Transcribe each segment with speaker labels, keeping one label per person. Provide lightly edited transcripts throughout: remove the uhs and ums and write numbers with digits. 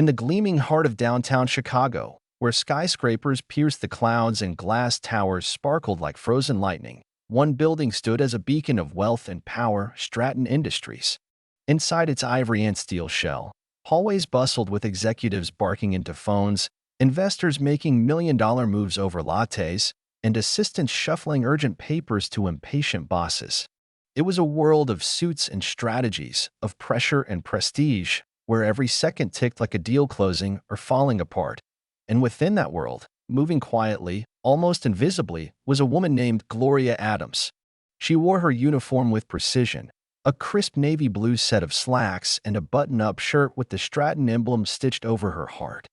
Speaker 1: In the gleaming heart of downtown Chicago, where skyscrapers pierced the clouds and glass towers sparkled like frozen lightning, one building stood as a beacon of wealth and power: Stratton Industries. Inside its ivory and steel shell, hallways bustled with executives barking into phones, investors making million-dollar moves over lattes, and assistants shuffling urgent papers to impatient bosses. It was a world of suits and strategies, of pressure and prestige, where every second ticked like a deal closing or falling apart. And within that world, moving quietly, almost invisibly, was a woman named Gloria Adams. She wore her uniform with precision, a crisp navy blue set of slacks and a button-up shirt with the Stratton emblem stitched over her heart.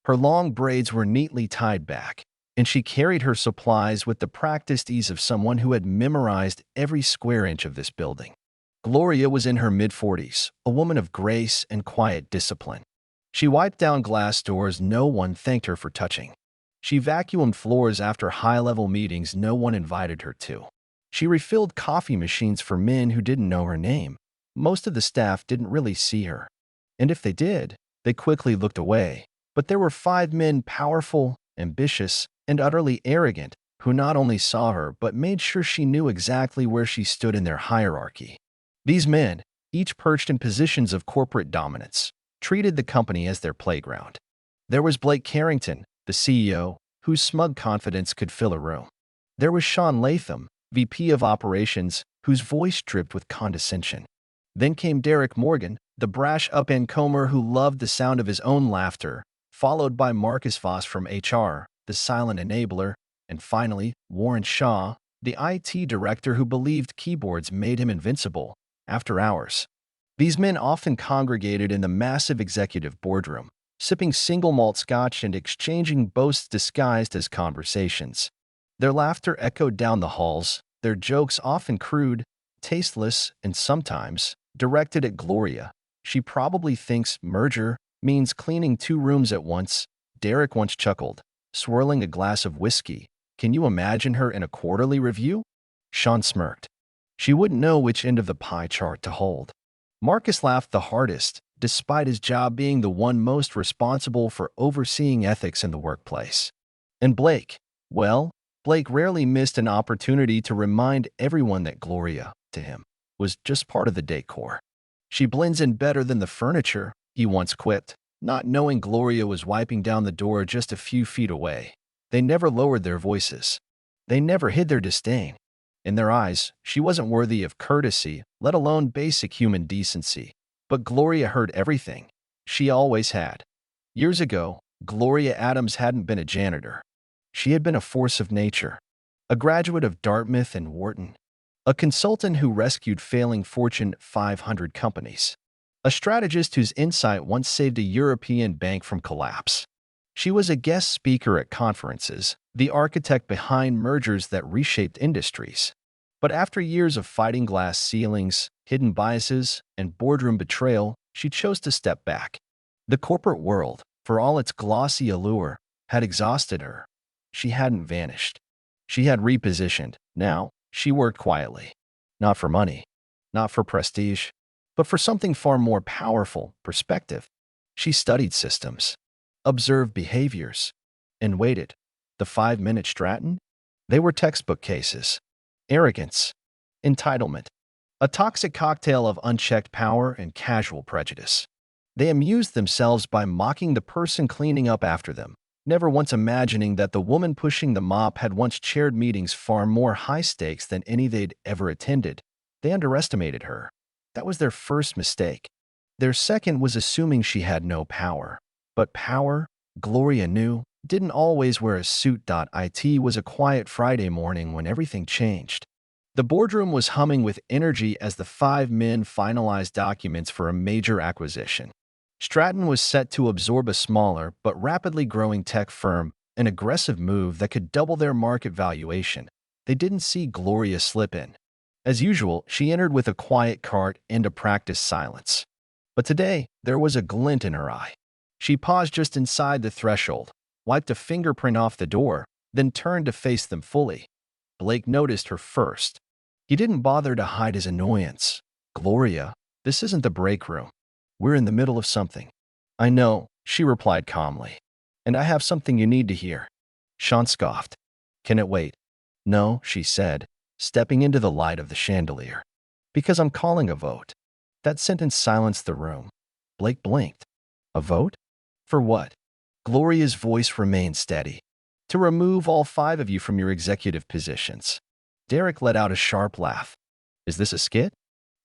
Speaker 1: Her long braids were neatly tied back, and she carried her supplies with the practiced ease of someone who had memorized every square inch of this building. Gloria was in her mid-40s, a woman of grace and quiet discipline. She wiped down glass doors no one thanked her for touching. She vacuumed floors after high-level meetings no one invited her to. She refilled coffee machines for men who didn't know her name. Most of the staff didn't really see her. And if they did, they quickly looked away. But there were 5 men, powerful, ambitious, and utterly arrogant, who not only saw her but made sure she knew exactly where she stood in their hierarchy. These men, each perched in positions of corporate dominance, treated the company as their playground. There was Blake Carrington, the CEO, whose smug confidence could fill a room. There was Sean Latham, VP of Operations, whose voice dripped with condescension. Then came Derek Morgan, the brash up-and-comer who loved the sound of his own laughter, followed by Marcus Voss from HR, the silent enabler, and finally, Warren Shaw, the IT director who believed keyboards made him invincible. After hours, these men often congregated in the massive executive boardroom, sipping single malt scotch and exchanging boasts disguised as conversations. Their laughter echoed down the halls, their jokes often crude, tasteless, and sometimes directed at Gloria. She probably thinks merger means cleaning 2 rooms at once, Derek once chuckled, swirling a glass of whiskey. Can you imagine her in a quarterly review? Sean smirked. She wouldn't know which end of the pie chart to hold. Marcus laughed the hardest, despite his job being the one most responsible for overseeing ethics in the workplace. And Blake, well, Blake rarely missed an opportunity to remind everyone that Gloria, to him, was just part of the decor. She blends in better than the furniture, he once quipped, not knowing Gloria was wiping down the door just a few feet away. They never lowered their voices. They never hid their disdain. In their eyes, she wasn't worthy of courtesy, let alone basic human decency. But Gloria heard everything. She always had. Years ago, Gloria Adams hadn't been a janitor. She had been a force of nature, a graduate of Dartmouth and Wharton, a consultant who rescued failing Fortune 500 companies, a strategist whose insight once saved a European bank from collapse. She was a guest speaker at conferences, the architect behind mergers that reshaped industries. But after years of fighting glass ceilings, hidden biases, and boardroom betrayal, she chose to step back. The corporate world, for all its glossy allure, had exhausted her. She hadn't vanished. She had repositioned. Now, she worked quietly. Not for money, not for prestige, but for something far more powerful: perspective. She studied systems, observed behaviors, and waited. The 5-minute Stratton? They were textbook cases. Arrogance, entitlement, a toxic cocktail of unchecked power and casual prejudice. They amused themselves by mocking the person cleaning up after them, never once imagining that the woman pushing the mop had once chaired meetings far more high-stakes than any they'd ever attended. They underestimated her. That was their first mistake. Their second was assuming she had no power. But power, Gloria knew, didn't always wear a suit. It was a quiet Friday morning when everything changed. The boardroom was humming with energy as the 5 men finalized documents for a major acquisition. Stratton was set to absorb a smaller but rapidly growing tech firm, an aggressive move that could double their market valuation. They didn't see Gloria slip in. As usual, she entered with a quiet cart and a practiced silence. But today, there was a glint in her eye. She paused just inside the threshold, wiped a fingerprint off the door, then turned to face them fully. Blake noticed her first. He didn't bother to hide his annoyance. "Gloria, this isn't the break room. We're in the middle of something." "I know," she replied calmly. And I have something you need to hear. Sean scoffed. Can it wait? No, she said, stepping into the light of the chandelier. Because I'm calling a vote. That sentence silenced the room. Blake blinked. A vote? For what? Gloria's voice remained steady. To remove all 5 of you from your executive positions. Derek let out a sharp laugh. Is this a skit?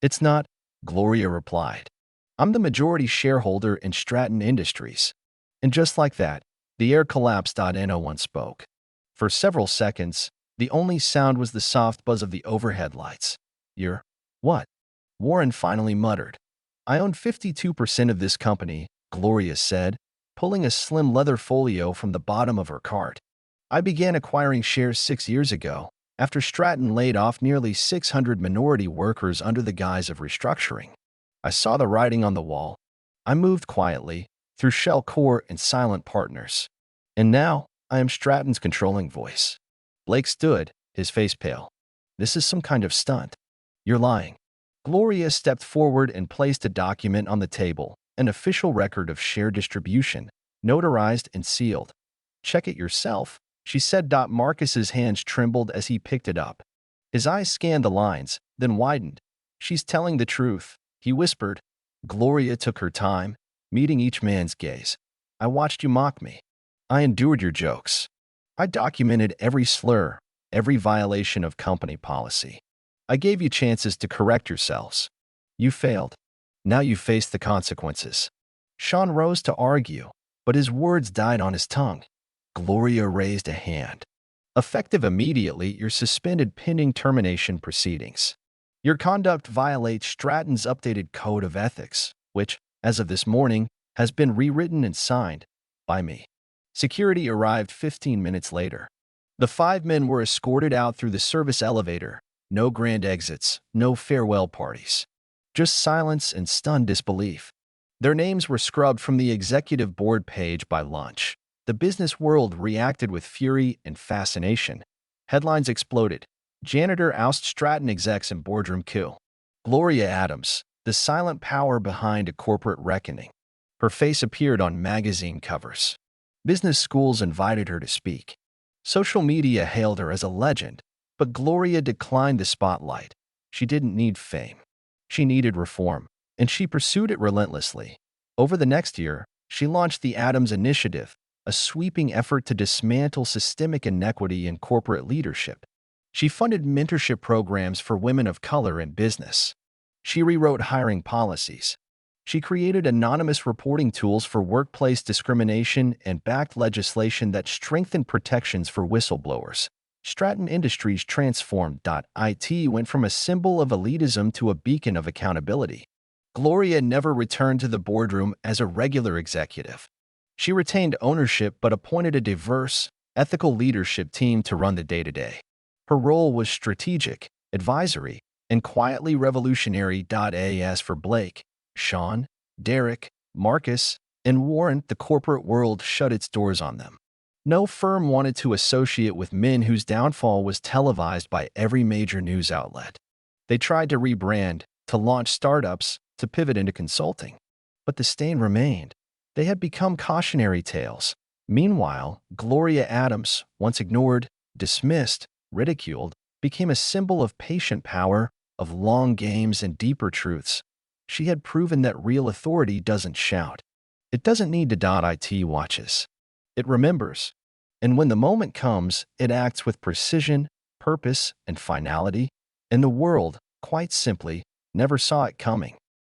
Speaker 1: It's not, Gloria replied. I'm the majority shareholder in Stratton Industries. And just like that, the air collapsed. No one spoke. For several seconds, the only sound was the soft buzz of the overhead lights. You're what? Warren finally muttered. I own 52% of this company, Gloria said, pulling a slim leather folio from the bottom of her cart. I began acquiring shares 6 years ago, after Stratton laid off nearly 600 minority workers under the guise of restructuring. I saw the writing on the wall. I moved quietly, through Shell Core and silent partners. And now, I am Stratton's controlling voice. Blake stood, his face pale. This is some kind of stunt. You're lying. Gloria stepped forward and placed a document on the table, an official record of share distribution, notarized and sealed. Check it yourself, she said. Marcus's hands trembled as he picked it up. His eyes scanned the lines, then widened. She's telling the truth, he whispered. Gloria took her time, meeting each man's gaze. I watched you mock me. I endured your jokes. I documented every slur, every violation of company policy. I gave you chances to correct yourselves. You failed. Now you face the consequences. Sean rose to argue, but his words died on his tongue. Gloria raised a hand. Effective immediately, you're suspended pending termination proceedings. Your conduct violates Stratton's updated code of ethics, which, as of this morning, has been rewritten and signed by me. Security arrived 15 minutes later. The 5 men were escorted out through the service elevator. No grand exits, no farewell parties. Just silence and stunned disbelief. Their names were scrubbed from the executive board page by lunch. The business world reacted with fury and fascination. Headlines exploded. Janitor ousts Stratton execs in Boardroom coup. Gloria Adams, the silent power behind a corporate reckoning. Her face appeared on magazine covers. Business schools invited her to speak. Social media hailed her as a legend, but Gloria declined the spotlight. She didn't need fame. She needed reform, and she pursued it relentlessly. Over the next year, she launched the Adams Initiative, a sweeping effort to dismantle systemic inequity in corporate leadership. She funded mentorship programs for women of color in business. She rewrote hiring policies. She created anonymous reporting tools for workplace discrimination and backed legislation that strengthened protections for whistleblowers. Stratton Industries transformed. It went from a symbol of elitism to a beacon of accountability. Gloria never returned to the boardroom as a regular executive. She retained ownership but appointed a diverse, ethical leadership team to run the day-to-day. Her role was strategic, advisory, and quietly revolutionary. As for Blake, Sean, Derek, Marcus, and Warren, the corporate world shut its doors on them. No firm wanted to associate with men whose downfall was televised by every major news outlet. They tried to rebrand, to launch startups, to pivot into consulting. But the stain remained. They had become cautionary tales. Meanwhile, Gloria Adams, once ignored, dismissed, ridiculed, became a symbol of patient power, of long games and deeper truths. She had proven that real authority doesn't shout. It doesn't need to it watches. It remembers. And when the moment comes, it acts with precision, purpose, and finality. And the world, quite simply, never saw it coming.